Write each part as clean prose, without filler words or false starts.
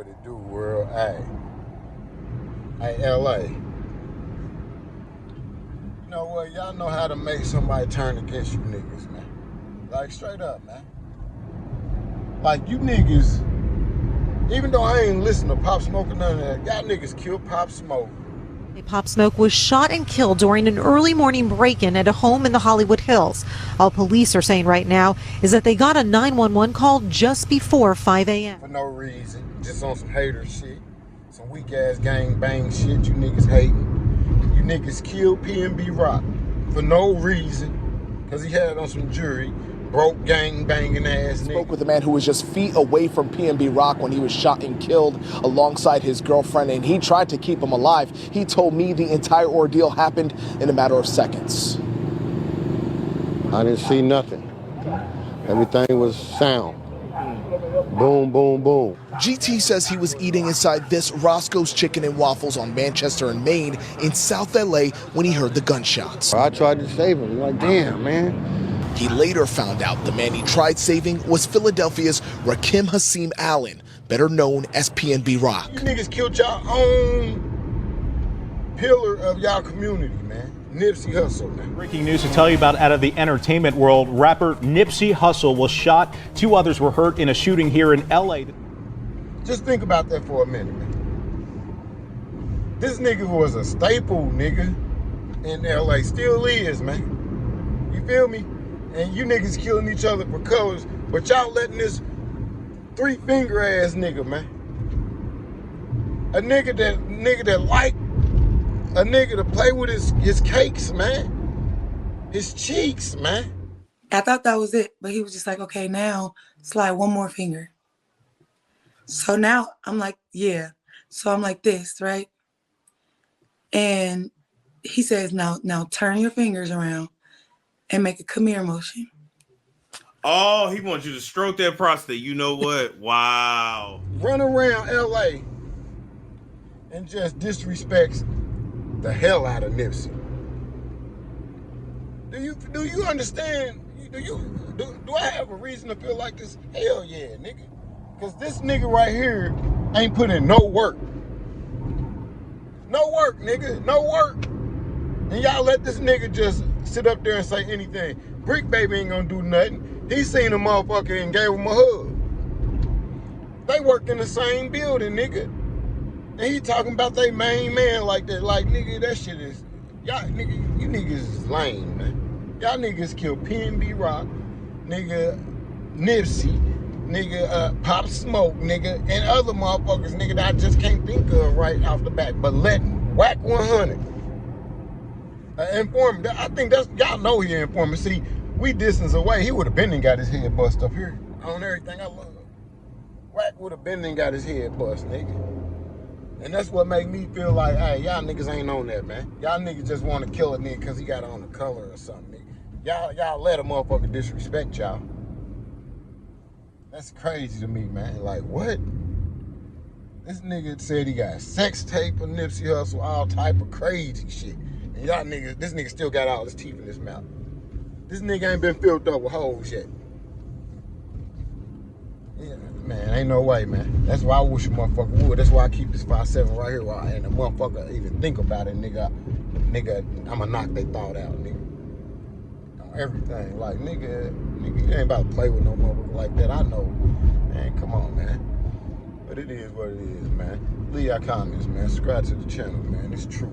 What it do, world? Hey, LA. You know what? Y'all know how to make somebody turn against you niggas, man. Like, straight up, man. Like, you niggas, even though I ain't listen to Pop Smoke or none of that, y'all niggas killed Pop Smoke. Pop Smoke was shot and killed during an early morning break-in at a home in the Hollywood Hills. All police are saying right now is that they got a 911 call just before 5 a.m. For no reason, just on some hater shit, some weak-ass gang bang shit you niggas hating. You niggas killed PNB Rock for no reason, because he had on some jewelry. Broke gang banging ass nigga. Spoke with a man who was just feet away from PNB Rock when he was shot and killed alongside his girlfriend, and he tried to keep him alive. He told me the entire ordeal happened in a matter of seconds. I didn't see nothing. Everything was sound. Boom, boom, boom. GT says he was eating inside this Roscoe's Chicken and Waffles on Manchester and Main in South LA when he heard the gunshots. I tried to save him. Like, damn, man. He later found out the man he tried saving was Philadelphia's Rakim Hassim Allen, better known as PNB Rock. You niggas killed y'all own pillar of y'all community, man. Nipsey Hussle, man. Breaking news to tell you about out of the entertainment world. Rapper Nipsey Hussle was shot. 2 others were hurt in a shooting here in LA. Just think about that for a minute, man. This nigga was a staple nigga in LA. Still is, man. You feel me? And you niggas killing each other for colors, but y'all letting this 3-finger ass nigga, man. A nigga that like a nigga to play with his cakes, man. His cheeks, man. I thought that was it, but he was just like, okay, now slide one more finger. So now I'm like, yeah. So I'm like this, right? And he says, now turn your fingers around and make a come here motion. Oh, he wants you to stroke that prostate. You know what? Wow. Run around LA and just disrespects the hell out of Nipsey. Do you understand? Do I have a reason to feel like this? Hell yeah, nigga. Because this nigga right here ain't put in no work. No work, nigga. No work. And y'all let this nigga just sit up there and say anything. Brick Baby ain't gonna do nothing. He seen a motherfucker and gave him a hug. They work in the same building, nigga. And he talking about they main man like that. Like, nigga, that shit is... Y'all, nigga, you niggas is lame, man. Y'all niggas killed PNB Rock, nigga, Nipsey, nigga, Pop Smoke, nigga, and other motherfuckers, nigga, that I just can't think of right off the bat. But let WackO 100. Informant. I think that's, y'all know he an informant. See, we distance away. He would have been and got his head bust up here on everything I love. WackO would have been and got his head bust, nigga. And that's what make me feel like, hey, y'all niggas ain't on that, man. Y'all niggas just want to kill a nigga because he got on the color or something, nigga. Y'all let a motherfucker disrespect y'all. That's crazy to me, man. Like, what? This nigga said he got sex tape of Nipsey Hussle, all type of crazy shit. And y'all niggas, this nigga still got all his teeth in his mouth. This nigga ain't been filled up with holes yet. Yeah, man, ain't no way, man. That's why I wish a motherfucker would. That's why I keep this 5.7 right here. While and a motherfucker even think about it, nigga, I'ma knock they thought out, nigga. On everything. Like, nigga, you ain't about to play with no motherfucker like that. I know. Man, come on, man. But it is what it is, man. Leave your comments, man. Subscribe to the channel, man. It's true.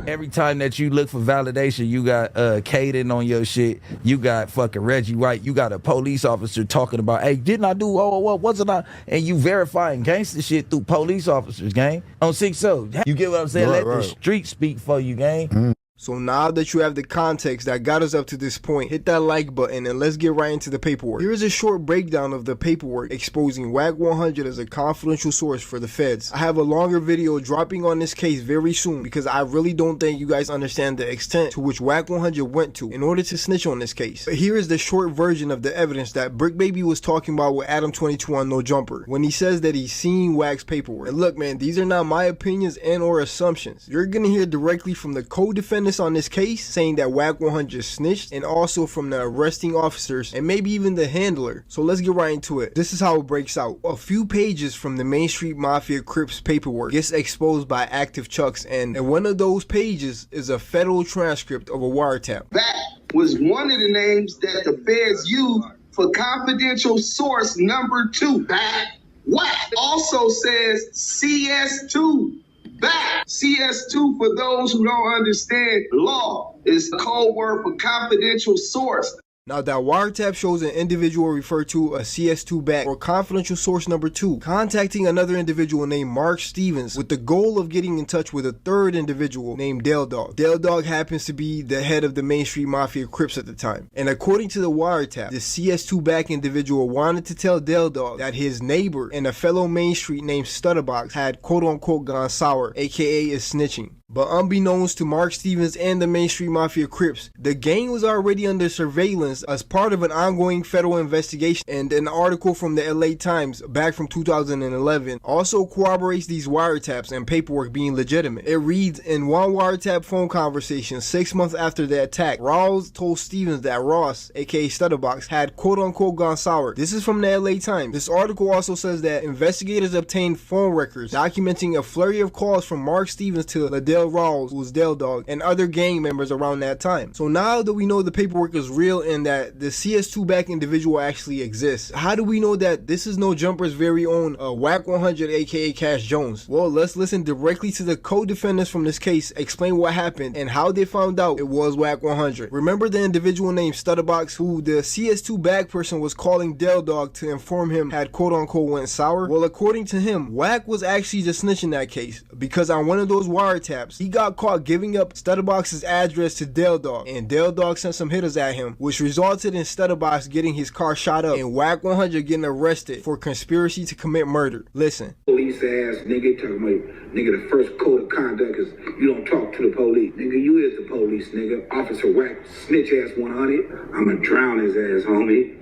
Every time that you look for validation, you got Caden on your shit. You got fucking Reggie White. You got a police officer talking about, hey, didn't I do what wasn't I? And you verifying gangster shit through police officers, gang. On 6-0. You get what I'm saying? Right, Let the street speak for you, gang. Mm. So now that you have the context that got us up to this point, hit that like button and let's get right into the paperwork. Here is a short breakdown of the paperwork exposing WackO 100 as a confidential source for the feds. I have a longer video dropping on this case very soon because I really don't think you guys understand the extent to which WackO 100 went to in order to snitch on this case. But here is the short version of the evidence that Brick Baby was talking about with Adam 22 on No Jumper when he says that he's seen WackO's paperwork. And look, man, these are not my opinions and or assumptions. You're gonna hear directly from the co-defendant co-defendants on this case saying that WackO 100 snitched, and also from the arresting officers and maybe even the handler. So let's get right into it. This is how it breaks out. A few pages from the Main Street Mafia Crips paperwork gets exposed by Active Chucks, and one of those pages is a federal transcript of a wiretap. That was one of the names that the feds used for confidential source number 2. Back. WackO also says CS2. Back. CS2, for those who don't understand law, is the code word for confidential source. Now that wiretap shows an individual referred to as CS2 back or confidential source number 2 contacting another individual named Mark Stevens with the goal of getting in touch with a third individual named Dale Dog. Dale Dog happens to be the head of the Main Street Mafia Crips at the time. And according to the wiretap, the CS2 back individual wanted to tell Dale Dog that his neighbor and a fellow Main Street named Stutterbox had quote unquote gone sour, aka is snitching. But unbeknownst to Mark Stevens and the Main Street Mafia Crips, the gang was already under surveillance as part of an ongoing federal investigation, and an article from the LA Times back from 2011 also corroborates these wiretaps and paperwork being legitimate. It reads, in one wiretap phone conversation 6 months after the attack, Rawls told Stevens that Ross, aka Stutterbox, had quote unquote gone sour. This is from the LA Times. This article also says that investigators obtained phone records documenting a flurry of calls from Mark Stevens to Liddell Rawls, who was Dale Dog, and other gang members around that time. So now that we know the paperwork is real and that the CS2 back individual actually exists, how do we know that this is no Jumper's very own WackO 100 aka Cash Jones? Well, let's listen directly to the co-defendants from this case explain what happened and how they found out it was WackO 100. Remember the individual named Stutterbox who the CS2 back person was calling Dale Dog to inform him had quote unquote went sour? Well, according to him, Wack was actually the snitch in that case because on one of those wiretaps he got caught giving up Stutterbox's address to Dale Dog, and Dale Dog sent some hitters at him, which resulted in Stutterbox getting his car shot up and WackO 100 getting arrested for conspiracy to commit murder. Listen. Police ass nigga talking about nigga the first code of conduct is you don't talk to the police. Nigga, you is the police, nigga. Officer Wack snitch ass 100. I'ma drown his ass, homie.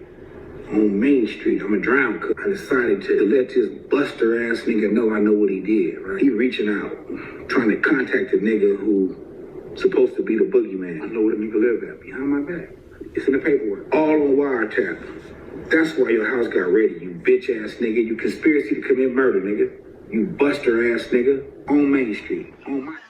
On Main Street, I'm a drown cook. I decided to let this buster ass nigga know I know what he did, right? He reaching out, trying to contact the nigga who supposed to be the boogeyman. I know where the nigga live at, behind my back. It's in the paperwork. All on wiretap. That's why your house got ready, you bitch ass nigga. You conspiracy to commit murder, nigga. You buster ass nigga. On Main Street.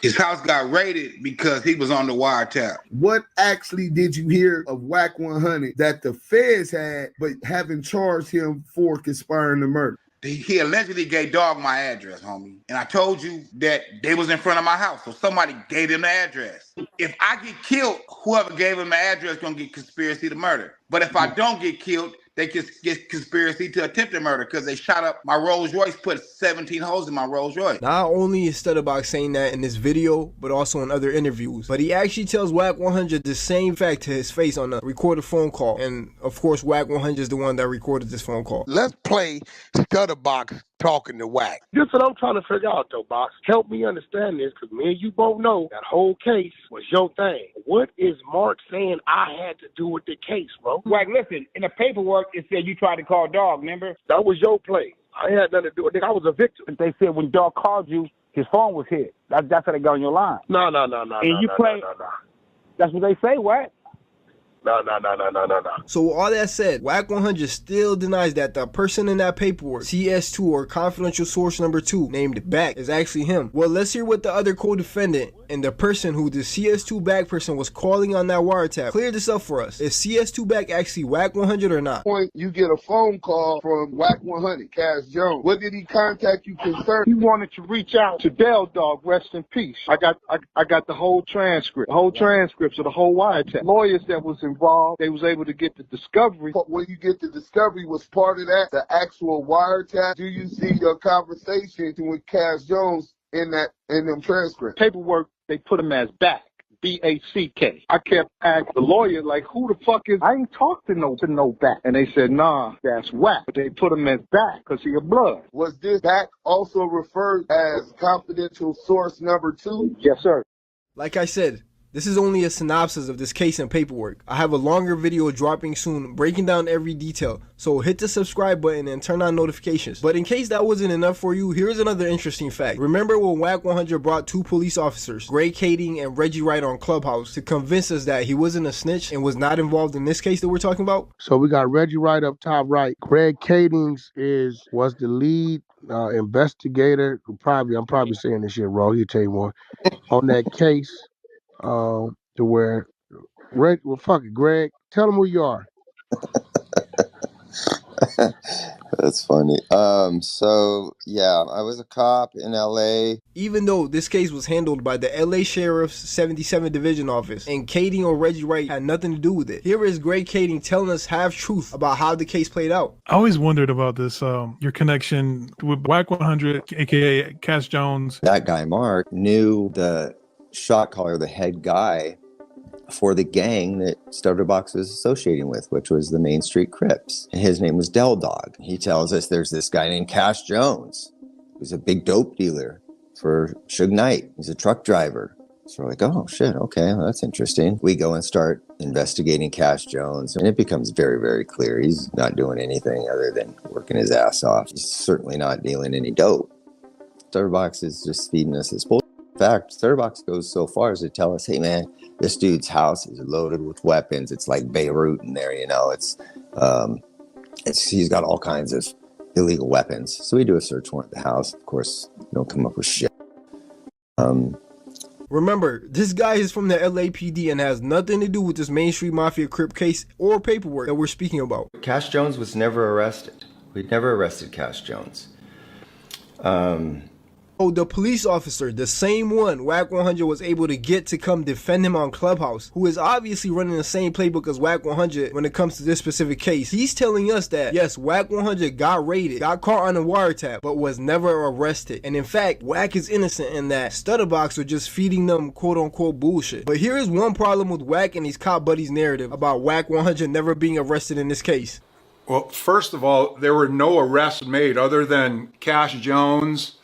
His house got raided because he was on the wiretap. What actually did you hear of WackO 100 that the feds had, but haven't charged him for conspiring to murder? He allegedly gave Dog my address, homie. And I told you that they was in front of my house, so somebody gave him the address. If I get killed, whoever gave him the address gonna get conspiracy to murder. But if I don't get killed, they can get conspiracy to attempted murder because they shot up my Rolls Royce, put 17 holes in my Rolls Royce. Not only is Stutterbox saying that in this video, but also in other interviews. But he actually tells WackO 100 the same fact to his face on a recorded phone call. And of course, WackO 100 is the one that recorded this phone call. Let's play Stutterbox talking to Wack. This is what I'm trying to figure out, though, Box. Help me understand this, because me and you both know that whole case was your thing. What is Mark saying I had to do with the case, bro? Wack, listen, in the paperwork, it said you tried to call Dog, remember? That was your play. I had nothing to do with it. I was a victim. They said when Dog called you, his phone was hit. That's how they got on your line. No. And you play. That's what they say, what? No. So with all that said, WackO 100 still denies that the person in that paperwork, CS2 or confidential source number 2, named Back, is actually him. Well, let's hear what the other co-defendant and the person who the CS2 Back person was calling on that wiretap clear this up for us. Is CS2 Back actually WackO 100 or not? Point, you get a phone call from WackO 100, Cash Jones. What did he contact you concerning? He wanted to reach out to Dale Dog, rest in peace. I got the whole transcript, of the whole wiretap. Lawyers that was involved, they was able to get the discovery. When you get the discovery, was part of that the actual wiretap? Do you see your conversation with Cash Jones in them transcripts? Paperwork, they put him as Back. B-A-C-K. I kept asking the lawyer, like, who the fuck is, I ain't talked to no Back. And they said, nah, that's Wack. But they put him as Back because he a blood. Was this Back also referred as confidential source number 2? Yes, sir. Like I said, This is only a synopsis of this case and paperwork. I have a longer video dropping soon breaking down every detail, so hit the subscribe button and turn on notifications. But in case that wasn't enough for you, here's another interesting fact. Remember when WAC 100 brought 2 police officers, Greg Kading and Reggie Wright, on Clubhouse to convince us that he wasn't a snitch and was not involved in this case that we're talking about? So we got Reggie Wright up top right. Greg Kadings was the lead investigator. I'm probably saying this shit wrong. He'll tell you more on that case. To where, well, fuck it, Greg. Tell them who you are. That's funny. So yeah, I was a cop in LA. Even though this case was handled by the LA Sheriff's 77 Division Office and Kading or Reggie Wright had nothing to do with it, here is Greg Kading telling us half-truth about how the case played out. I always wondered about this, your connection with WAC 100, aka Cash Jones. That guy, Mark, knew the shot caller, the head guy for the gang that Stutterbox was associating with, which was the Main Street Crips. And his name was Del Dog. He tells us there's this guy named Cash Jones, who's a big dope dealer for Suge Knight. He's a truck driver. So we're like, oh shit, okay, well, that's interesting. We go and start investigating Cash Jones, and it becomes very, very clear he's not doing anything other than working his ass off. He's certainly not dealing any dope. Stutterbox is just feeding us his bullshit. In fact, Stutterbox goes so far as to tell us, hey man, this dude's house is loaded with weapons. It's like Beirut in there, you know. He's got all kinds of illegal weapons. So we do a search warrant at the house. Of course, we don't come up with shit. Remember, this guy is from the LAPD and has nothing to do with this Main Street Mafia Crip case or paperwork that we're speaking about. Cash Jones was never arrested. We'd never arrested Cash Jones. Oh, the police officer, the same one WAC 100 was able to get to come defend him on Clubhouse, who is obviously running the same playbook as WAC 100 when it comes to this specific case. He's telling us that, yes, WAC 100 got raided, got caught on a wiretap, but was never arrested. And in fact, WAC is innocent in that Stutterbox are just feeding them quote-unquote bullshit. But here is one problem with WAC and his cop buddies' narrative about WAC 100 never being arrested in this case. Well, first of all, there were no arrests made other than Cash Jones,